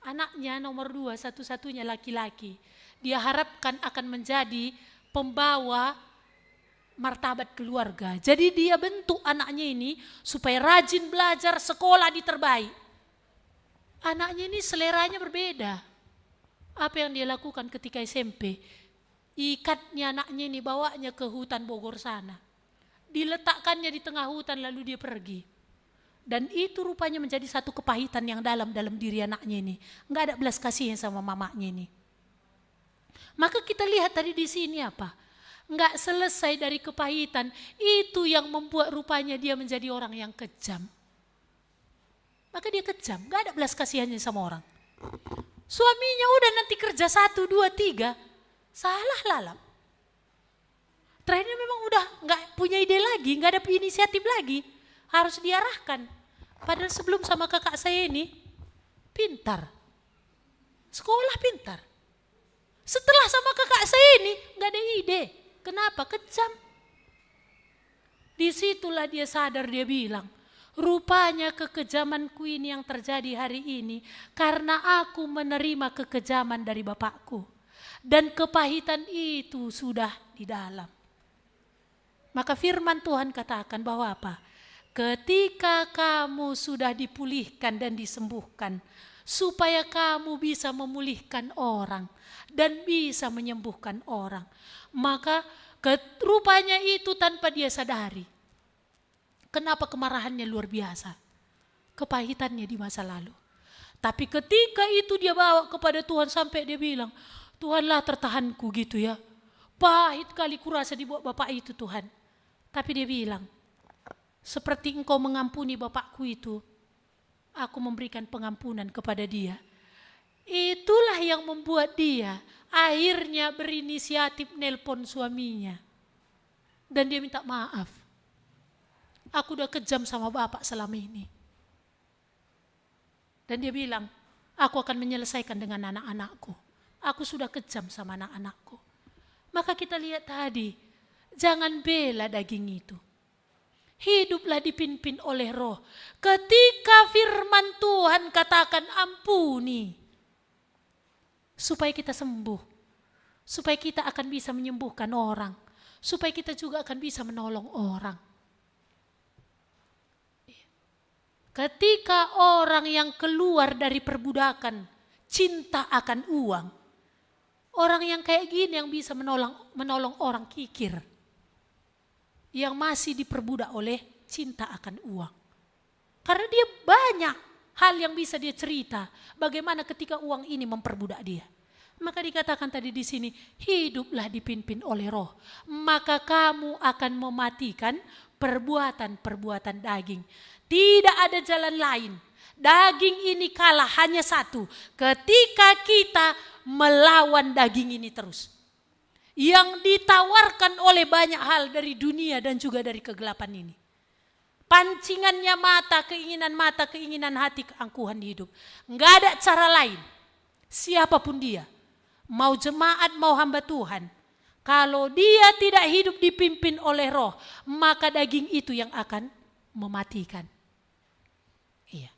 Anaknya nomor 2, satu-satunya laki-laki. Dia harapkan akan menjadi pembawa martabat keluarga. Jadi dia bentuk anaknya ini supaya rajin belajar, sekolah di terbaik. Anaknya ini seleranya berbeda. Apa yang dia lakukan ketika SMP? Ikatnya anaknya ini, bawanya ke hutan Bogor sana. Diletakkannya di tengah hutan lalu dia pergi. Dan itu rupanya menjadi satu kepahitan yang dalam diri anaknya ini. Enggak ada belas kasihnya sama mamanya ini. Maka kita lihat tadi di sini apa? Enggak selesai dari kepahitan. Itu yang membuat rupanya dia menjadi orang yang kejam. Maka dia kejam. Enggak ada belas kasihannya sama orang. Suaminya udah nanti kerja 1, 2, 3. Salah lalap. Terakhirnya memang udah enggak punya ide lagi. Enggak ada inisiatif lagi. Harus diarahkan. Padahal sebelum sama kakak saya ini, pintar. Sekolah pintar. Setelah sama kakak saya ini, gak ada ide. Kenapa? Kejam. Disitulah dia sadar, dia bilang, rupanya kekejamanku ini yang terjadi hari ini, karena aku menerima kekejaman dari bapakku. Dan kepahitan itu sudah di dalam. Maka firman Tuhan katakan bahwa apa? Ketika kamu sudah dipulihkan dan disembuhkan, supaya kamu bisa memulihkan orang dan bisa menyembuhkan orang. Maka rupanya itu tanpa dia sadari. Kenapa kemarahannya luar biasa? Kepahitannya di masa lalu. Tapi ketika itu dia bawa kepada Tuhan sampai dia bilang, Tuhanlah tertahanku gitu ya. Pahit kali kurasa dibuat bapak itu Tuhan. Tapi dia bilang, seperti engkau mengampuni bapakku itu, aku memberikan pengampunan kepada dia. Itulah yang membuat dia akhirnya berinisiatif nelpon suaminya. Dan dia minta maaf. Aku udah kejam sama bapak selama ini. Dan dia bilang, aku akan menyelesaikan dengan anak-anakku. Aku sudah kejam sama anak-anakku. Maka kita lihat tadi, jangan bela daging itu. Hiduplah dipimpin oleh roh. Ketika firman Tuhan katakan ampuni. Supaya kita sembuh. Supaya kita akan bisa menyembuhkan orang. supaya kita juga akan bisa menolong orang. Ketika orang yang keluar dari perbudakan, cinta akan uang, orang yang kayak gini yang bisa menolong orang kikir, yang masih diperbudak oleh cinta akan uang. Karena dia banyak hal yang bisa dia cerita, bagaimana ketika uang ini memperbudak dia. Maka dikatakan tadi di sini, hiduplah dipimpin oleh roh, maka kamu akan mematikan perbuatan-perbuatan daging. Tidak ada jalan lain. Daging ini kalah hanya satu, ketika kita melawan daging ini terus. Yang ditawarkan oleh banyak hal dari dunia dan juga dari kegelapan ini. Pancingannya mata, keinginan hati, keangkuhan hidup. Enggak ada cara lain. Siapapun dia, mau jemaat, mau hamba Tuhan, kalau dia tidak hidup dipimpin oleh roh, maka daging itu yang akan mematikan. Iya.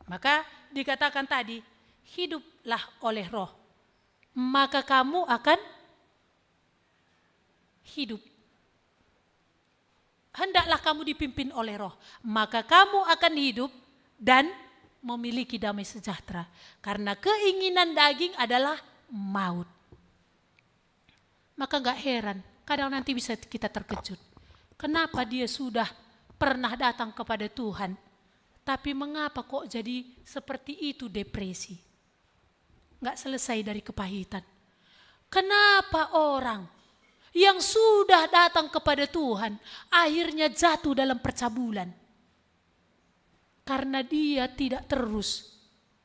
Maka dikatakan tadi, hiduplah oleh roh, maka kamu akan hidup. Hendaklah kamu dipimpin oleh roh, maka kamu akan hidup dan memiliki damai sejahtera. Karena keinginan daging adalah maut. Maka gak heran, kadang nanti bisa kita terkejut. Kenapa dia sudah pernah datang kepada Tuhan, tapi mengapa kok jadi seperti itu, depresi? Gak selesai dari kepahitan. Kenapa orang yang sudah datang kepada Tuhan akhirnya jatuh dalam percabulan? Karena dia tidak terus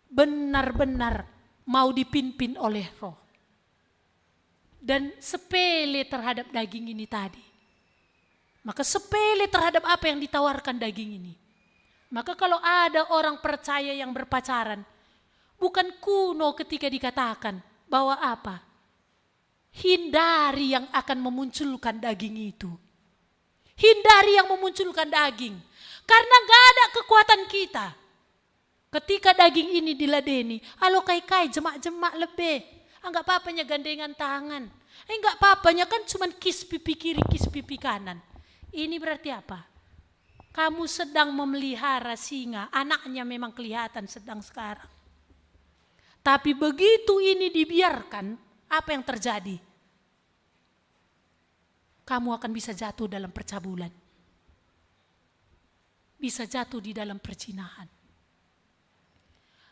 benar-benar mau dipimpin oleh roh. Dan sepele terhadap daging ini tadi. Maka sepele terhadap apa yang ditawarkan daging ini. Maka kalau ada orang percaya yang berpacaran, bukan kuno ketika dikatakan bahwa apa? Hindari yang akan memunculkan daging itu. Hindari yang memunculkan daging. Karena gak ada kekuatan kita. Ketika daging ini diladeni, alo kai-kai, jemak-jemak lebih. Enggak apa-apanya gandengan tangan. Enggak apa-apanya kan cuma kis pipi kiri, kis pipi kanan. Ini berarti apa? Kamu sedang memelihara singa, anaknya memang kelihatan sedang sekarang. Tapi begitu ini dibiarkan, apa yang terjadi? Kamu akan bisa jatuh dalam percabulan. Bisa jatuh di dalam perzinahan.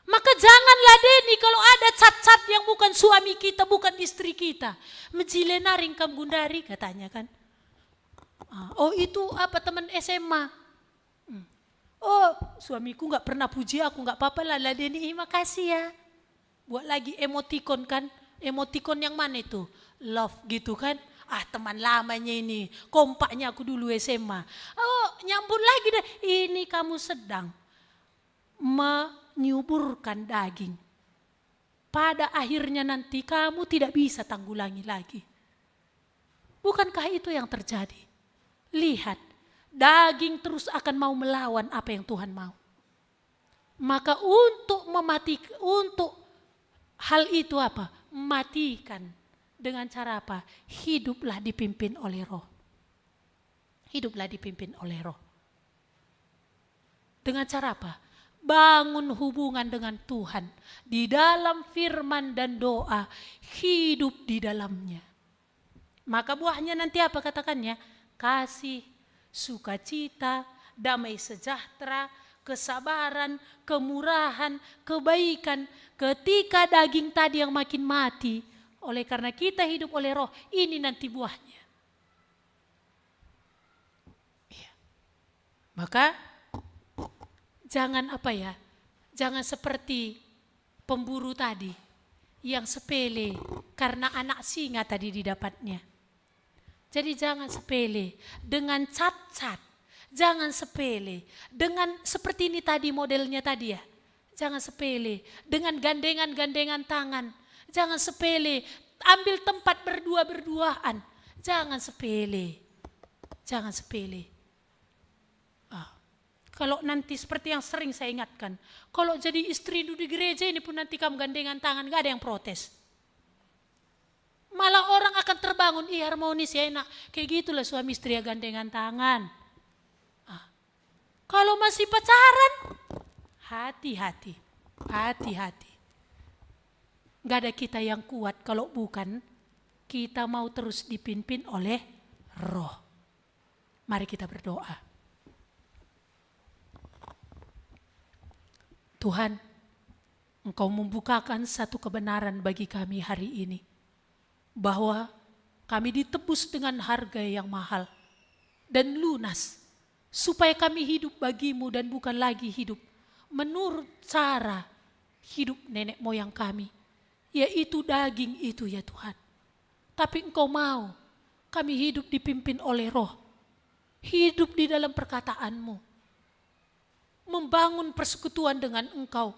Maka jangan ladeni kalau ada cat-cat yang bukan suami kita, bukan istri kita. Mejilenaring kam gundari katanya kan. Oh itu apa teman SMA. Oh suamiku gak pernah puji aku, gak apa-apa lah ladeni, makasih ya. Buat lagi emoticon kan. Emoticon yang mana itu? Love gitu kan. Ah teman lamanya ini, kompaknya aku dulu SMA. Oh nyambung lagi deh, ini kamu sedang menyuburkan daging. Pada akhirnya nanti kamu tidak bisa tanggulangi lagi. Bukankah itu yang terjadi? Lihat, daging terus akan mau melawan apa yang Tuhan mau. Maka untuk hal itu apa? Matikan. Dengan cara apa? Hiduplah dipimpin oleh roh. Hiduplah dipimpin oleh roh. Dengan cara apa? Bangun hubungan dengan Tuhan. Di dalam firman dan doa. Hidup di dalamnya. Maka buahnya nanti apa katakannya? Kasih, sukacita, damai sejahtera, kesabaran, kemurahan, kebaikan. Ketika daging tadi yang makin mati, oleh karena kita hidup oleh roh, ini nanti buahnya. Ya. Maka jangan jangan seperti pemburu tadi yang sepele karena anak singa tadi didapatnya. Jadi jangan sepele dengan cat-cat, jangan sepele dengan seperti ini tadi modelnya tadi ya. Jangan sepele dengan gandengan-gandengan tangan. Jangan sepele, ambil tempat berdua-berduaan. Jangan sepele. Jangan sepele. Kalau nanti seperti yang sering saya ingatkan. Kalau jadi istri di gereja ini pun nanti kamu gandengan tangan, gak ada yang protes. Malah orang akan terbang membangun, harmonis ya enak. Kayak gitulah suami istri ya gandengan tangan. Kalau masih pacaran, hati-hati. Gak ada kita yang kuat kalau bukan kita mau terus dipimpin oleh Roh. Mari kita berdoa. Tuhan, Engkau membukakan satu kebenaran bagi kami hari ini. Bahwa kami ditebus dengan harga yang mahal dan lunas. Supaya kami hidup bagimu dan bukan lagi hidup menurut cara hidup nenek moyang kami. Yaitu daging itu ya Tuhan. Tapi Engkau mau kami hidup dipimpin oleh Roh. Hidup di dalam perkataanmu. Membangun persekutuan dengan Engkau.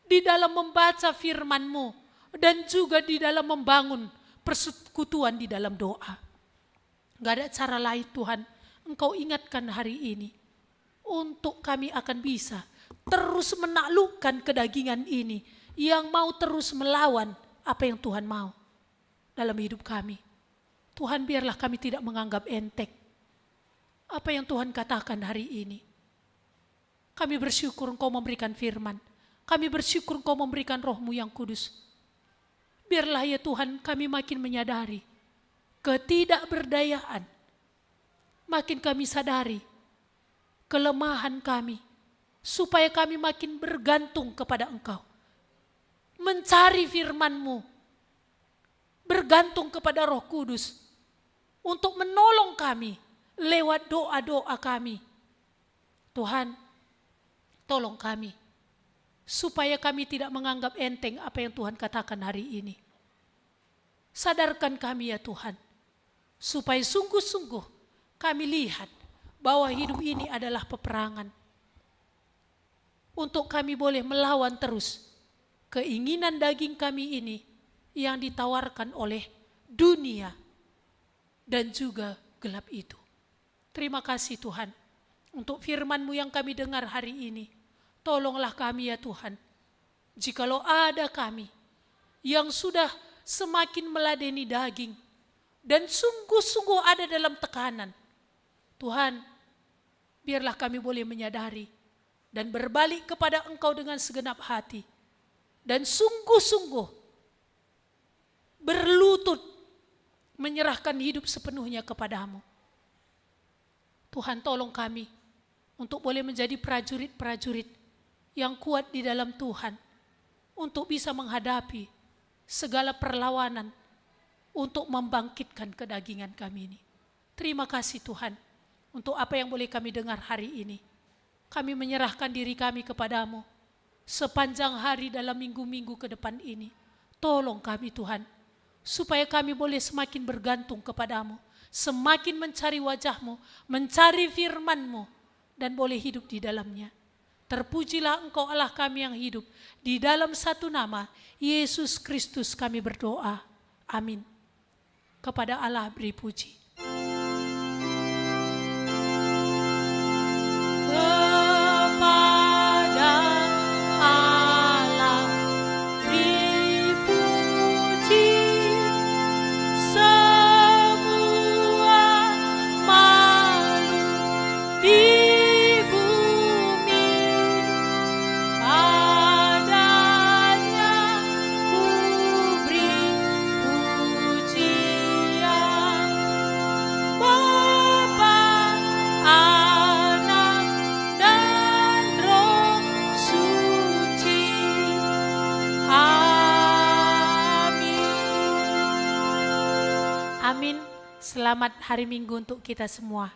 Di dalam membaca firman-Mu. Dan juga di dalam membangun persekutuan di dalam doa. Gak ada cara lain Tuhan. Engkau ingatkan hari ini. Untuk kami akan bisa terus menaklukkan kedagingan ini. Yang mau terus melawan apa yang Tuhan mau dalam hidup kami. Tuhan biarlah kami tidak menganggap enteng apa yang Tuhan katakan hari ini. Kami bersyukur Engkau memberikan firman. Kami bersyukur Engkau memberikan Roh-Mu yang kudus. Biarlah ya Tuhan kami makin menyadari ketidakberdayaan. Makin kami sadari kelemahan kami. Supaya kami makin bergantung kepada Engkau. Mencari firman-Mu. Bergantung kepada Roh Kudus. Untuk menolong kami lewat doa-doa kami. Tuhan, tolong kami. Supaya kami tidak menganggap enteng apa yang Tuhan katakan hari ini. Sadarkan kami ya Tuhan. Supaya sungguh-sungguh kami lihat bahwa hidup ini adalah peperangan. Untuk kami boleh melawan terus keinginan daging kami ini yang ditawarkan oleh dunia dan juga gelap itu. Terima kasih Tuhan untuk firman-Mu yang kami dengar hari ini. Tolonglah kami ya Tuhan. Jikalau ada kami yang sudah semakin meladeni daging dan sungguh-sungguh ada dalam tekanan. Tuhan, biarlah kami boleh menyadari dan berbalik kepada Engkau dengan segenap hati. Dan sungguh-sungguh berlutut menyerahkan hidup sepenuhnya kepadamu. Tuhan tolong kami untuk boleh menjadi prajurit-prajurit yang kuat di dalam Tuhan. Untuk bisa menghadapi segala perlawanan untuk membangkitkan kedagingan kami ini. Terima kasih Tuhan. Untuk apa yang boleh kami dengar hari ini. Kami menyerahkan diri kami kepadamu. Sepanjang hari dalam minggu-minggu ke depan ini. Tolong kami Tuhan. Supaya kami boleh semakin bergantung kepadamu. Semakin mencari wajah-Mu. Mencari firman-Mu. Dan boleh hidup di dalamnya. Terpujilah Engkau Allah kami yang hidup. Di dalam satu nama. Yesus Kristus kami berdoa. Amin. Kepada Allah beri puji. Selamat hari Minggu untuk kita semua.